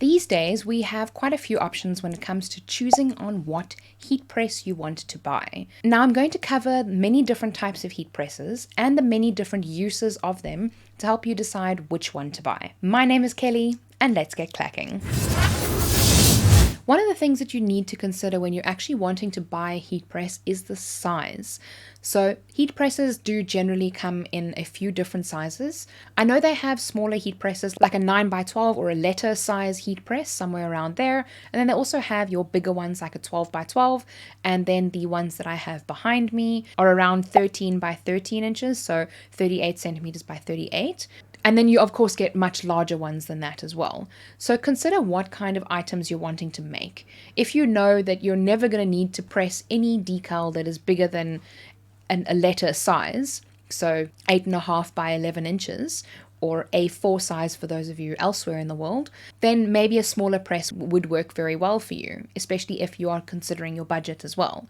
These days, we have quite a few options when it comes to choosing on what heat press you want to buy. Now, I'm going to cover many different types of heat presses and the many different uses of them to help you decide which one to buy. My name is Kelly, and let's get clacking. One of the things that you need to consider when you're actually wanting to buy a heat press is the size. So heat presses do generally come in a few different sizes. I know they have smaller heat presses like a 9x12 or a letter size heat press, somewhere around there. And then they also have your bigger ones like a 12x12. And then the ones that I have behind me are around 13x13 inches, so 38 centimeters by 38. And then you, of course, get much larger ones than that as well. So consider what kind of items you're wanting to make. If you know that you're never going to need to press any decal that is bigger than a letter size, so 8.5 by 11 inches, or A4 size for those of you elsewhere in the world, then maybe a smaller press would work very well for you, especially if you are considering your budget as well.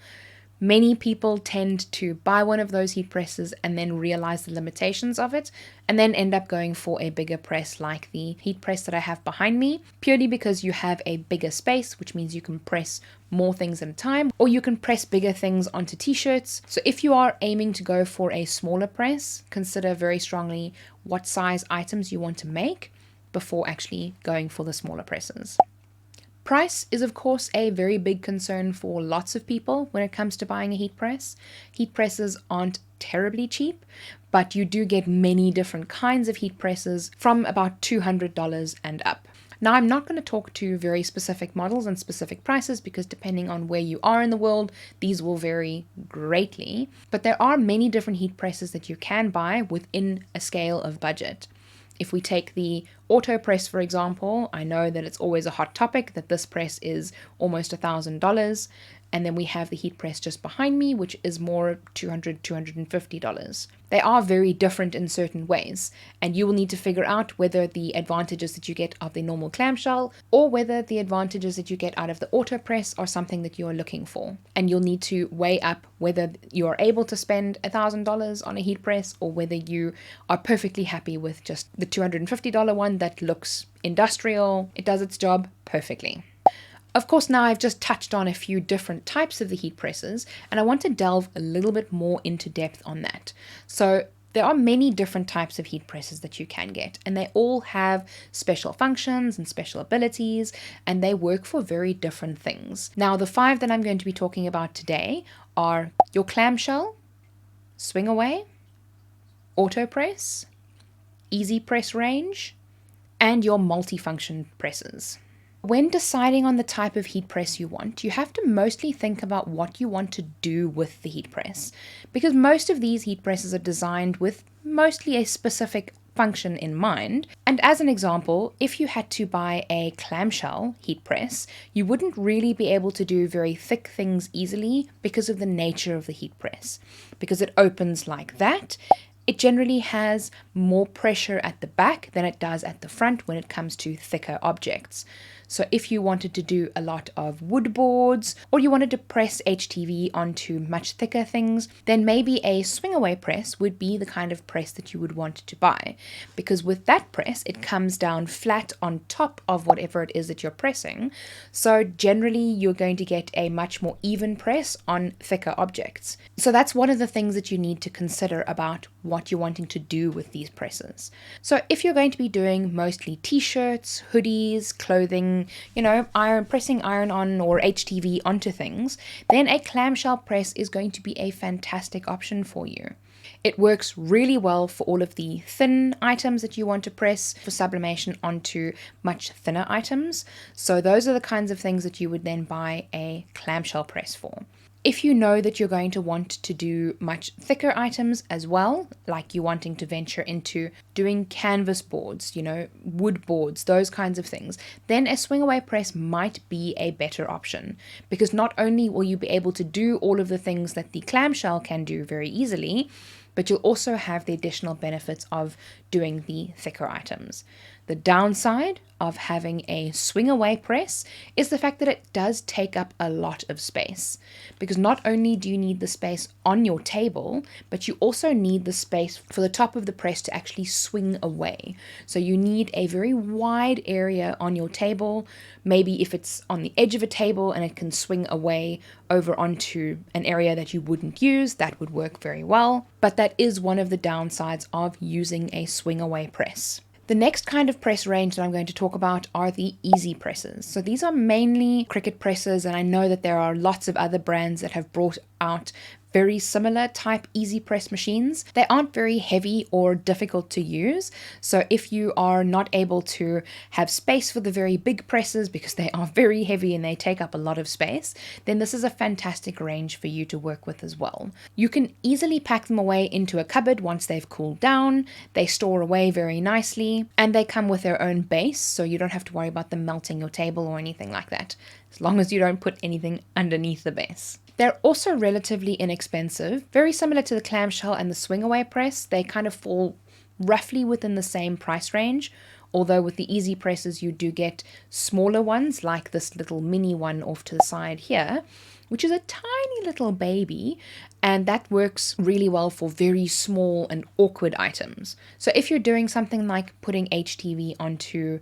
Many people tend to buy one of those heat presses and then realize the limitations of it and then end up going for a bigger press like the heat press that I have behind me, purely because you have a bigger space, which means you can press more things at a time, or you can press bigger things onto t-shirts. So if you are aiming to go for a smaller press, consider very strongly what size items you want to make before actually going for the smaller presses. Price is, of course, a very big concern for lots of people when it comes to buying a heat press. Heat presses aren't terribly cheap, but you do get many different kinds of heat presses from about $200 and up. Now, I'm not going to talk to very specific models and specific prices because depending on where you are in the world, these will vary greatly. But there are many different heat presses that you can buy within a scale of budget. If we take the auto press, for example, I know that it's always a hot topic that this press is almost $1,000. And then we have the heat press just behind me, which is more $200, $250. They are very different in certain ways, and you will need to figure out whether the advantages that you get of the normal clamshell or whether the advantages that you get out of the auto press are something that you are looking for. And you'll need to weigh up whether you are able to spend $1,000 on a heat press or whether you are perfectly happy with just the $250 one that looks industrial. It does its job perfectly. Of course, now I've just touched on a few different types of the heat presses, and I want to delve a little bit more into depth on that. So there are many different types of heat presses that you can get, and they all have special functions and special abilities, and they work for very different things. Now, the 5 that I'm going to be talking about today are your clamshell, swing away, auto press, easy press range, and your multifunction presses. When deciding on the type of heat press you want, you have to mostly think about what you want to do with the heat press, because most of these heat presses are designed with mostly a specific function in mind. And as an example, if you had to buy a clamshell heat press, you wouldn't really be able to do very thick things easily because of the nature of the heat press. Because it opens like that, it generally has more pressure at the back than it does at the front when it comes to thicker objects. So if you wanted to do a lot of wood boards or you wanted to press HTV onto much thicker things, then maybe a swing away press would be the kind of press that you would want to buy. Because with that press, it comes down flat on top of whatever it is that you're pressing. So generally, you're going to get a much more even press on thicker objects. So that's one of the things that you need to consider about what you're wanting to do with these presses. So if you're going to be doing mostly t-shirts, hoodies, clothing, pressing iron on or HTV onto things, then a clamshell press is going to be a fantastic option for you. It works really well for all of the thin items that you want to press for sublimation onto much thinner items. So those are the kinds of things that you would then buy a clamshell press for. If you know that you're going to want to do much thicker items as well, like you're wanting to venture into doing canvas boards, wood boards, those kinds of things, then a swing away press might be a better option, because not only will you be able to do all of the things that the clamshell can do very easily, but you'll also have the additional benefits of doing the thicker items. The downside of having a swing away press is the fact that it does take up a lot of space, because not only do you need the space on your table, but you also need the space for the top of the press to actually swing away. So you need a very wide area on your table. Maybe if it's on the edge of a table and it can swing away over onto an area that you wouldn't use, that would work very well. But that is one of the downsides of using a swing away press. The next kind of press range that I'm going to talk about are the easy presses. So these are mainly Cricut presses, and I know that there are lots of other brands that have brought out very similar type easy press machines. They aren't very heavy or difficult to use. So if you are not able to have space for the very big presses because they are very heavy and they take up a lot of space, then this is a fantastic range for you to work with as well. You can easily pack them away into a cupboard once they've cooled down. They store away very nicely, and they come with their own base, so you don't have to worry about them melting your table or anything like that, as long as you don't put anything underneath the base. They're also relatively inexpensive, very similar to the clamshell and the swing away press. They kind of fall roughly within the same price range, although with the easy presses you do get smaller ones like this little mini one off to the side here, which is a tiny little baby, and that works really well for very small and awkward items. So if you're doing something like putting HTV onto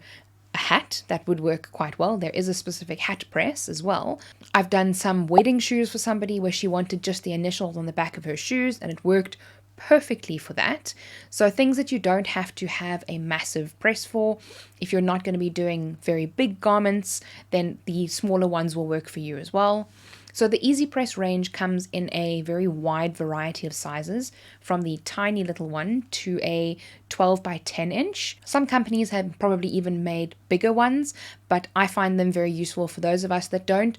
a hat, that would work quite well. There is a specific hat press as well. I've done some wedding shoes for somebody where she wanted just the initials on the back of her shoes, and it worked perfectly for that. So things that you don't have to have a massive press for. If you're not going to be doing very big garments, then the smaller ones will work for you as well. So the Easy Press range comes in a very wide variety of sizes, from the tiny little one to a 12 by 10 inch. Some companies have probably even made bigger ones, but I find them very useful for those of us that don't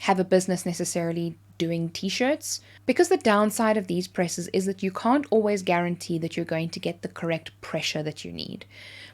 have a business necessarily doing t-shirts, because the downside of these presses is that you can't always guarantee that you're going to get the correct pressure that you need.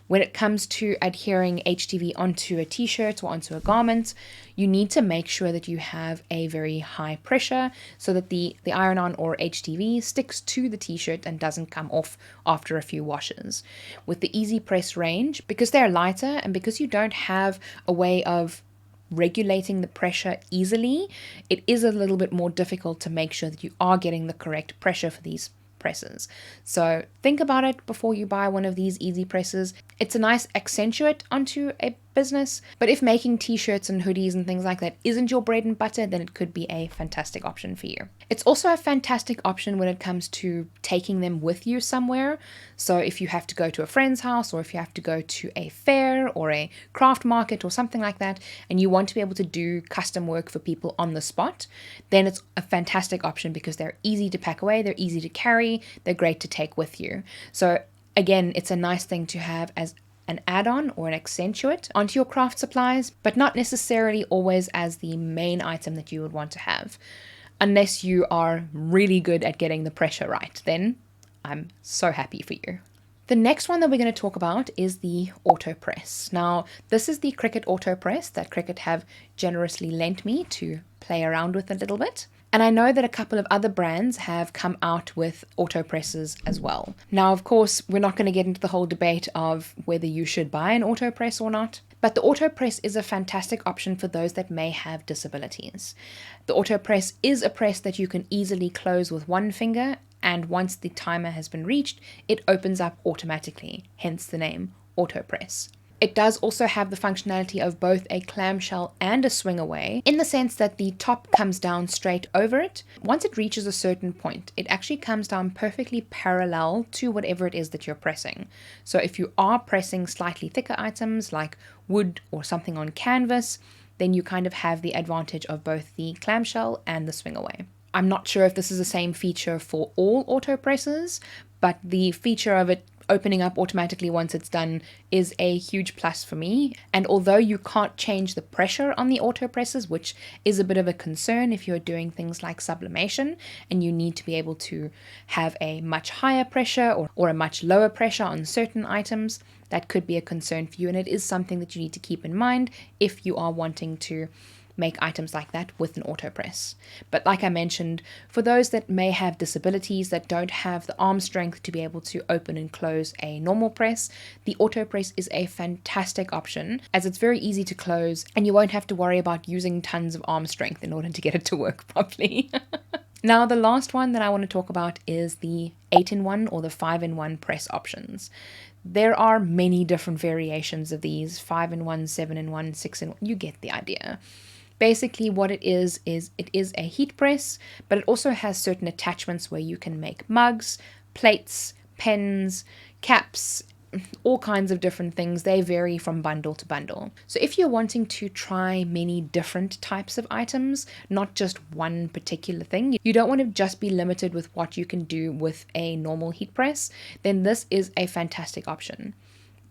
When it comes to adhering HTV onto a t-shirt or onto a garment, you need to make sure that you have a very high pressure so that the iron-on or HTV sticks to the t-shirt and doesn't come off after a few washes. With the Easy Press range, because they're lighter and because you don't have a way of regulating the pressure easily, it is a little bit more difficult to make sure that you are getting the correct pressure for these presses. So think about it before you buy one of these easy presses. It's a nice accentuate onto a business, but if making t-shirts and hoodies and things like that isn't your bread and butter, then it could be a fantastic option for you. It's also a fantastic option when it comes to taking them with you somewhere. So if you have to go to a friend's house, or if you have to go to a fair or a craft market or something like that, and you want to be able to do custom work for people on the spot, then it's a fantastic option because they're easy to pack away, they're easy to carry, they're great to take with you. So again, it's a nice thing to have as an add-on or an accentuate onto your craft supplies, but not necessarily always as the main item that you would want to have. Unless you are really good at getting the pressure right, then I'm so happy for you. The next one that we're going to talk about is the auto press. Now, this is the Cricut auto press that Cricut have generously lent me to play around with a little bit. And I know that a couple of other brands have come out with auto presses as well. Now, of course, we're not going to get into the whole debate of whether you should buy an auto press or not, but the auto press is a fantastic option for those that may have disabilities. The auto press is a press that you can easily close with one finger, and once the timer has been reached, it opens up automatically, hence the name auto press. It does also have the functionality of both a clamshell and a swing away, in the sense that the top comes down straight over it. Once it reaches a certain point, it actually comes down perfectly parallel to whatever it is that you're pressing. So if you are pressing slightly thicker items like wood or something on canvas, then you kind of have the advantage of both the clamshell and the swing away. I'm not sure if this is the same feature for all auto presses, but the feature of it opening up automatically once it's done is a huge plus for me. And although you can't change the pressure on the auto presses, which is a bit of a concern if you're doing things like sublimation and you need to be able to have a much higher pressure or a much lower pressure on certain items, that could be a concern for you. And it is something that you need to keep in mind if you are wanting to make items like that with an AutoPress. But like I mentioned, for those that may have disabilities that don't have the arm strength to be able to open and close a normal press, the AutoPress is a fantastic option, as it's very easy to close and you won't have to worry about using tons of arm strength in order to get it to work properly. Now, the last one that I want to talk about is the 8-in-1 or the 5-in-1 press options. There are many different variations of these: 5-in-1, 7-in-1, 6-in-1, you get the idea. Basically what it is it is a heat press, but it also has certain attachments where you can make mugs, plates, pens, caps, all kinds of different things. They vary from bundle to bundle. So if you're wanting to try many different types of items, not just one particular thing, you don't want to just be limited with what you can do with a normal heat press, then this is a fantastic option.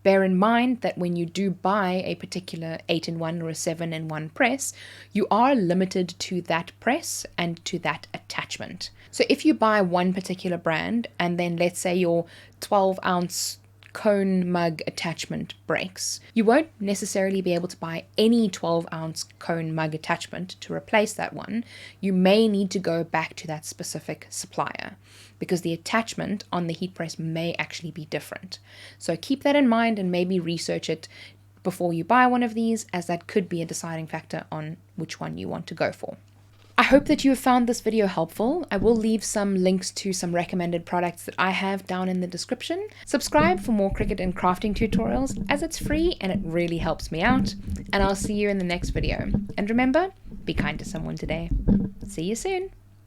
Bear in mind that when you do buy a particular 8-in-1 or a 7-in-1 press, you are limited to that press and to that attachment. So if you buy one particular brand and then let's say your 12-ounce cone mug attachment breaks, you won't necessarily be able to buy any 12-ounce cone mug attachment to replace that one. You may need to go back to that specific supplier because the attachment on the heat press may actually be different. So keep that in mind and maybe research it before you buy one of these, as that could be a deciding factor on which one you want to go for. I hope that you have found this video helpful. I will leave some links to some recommended products that I have down in the description. Subscribe for more Cricut and crafting tutorials, as it's free and it really helps me out. And I'll see you in the next video. And remember, be kind to someone today. See you soon.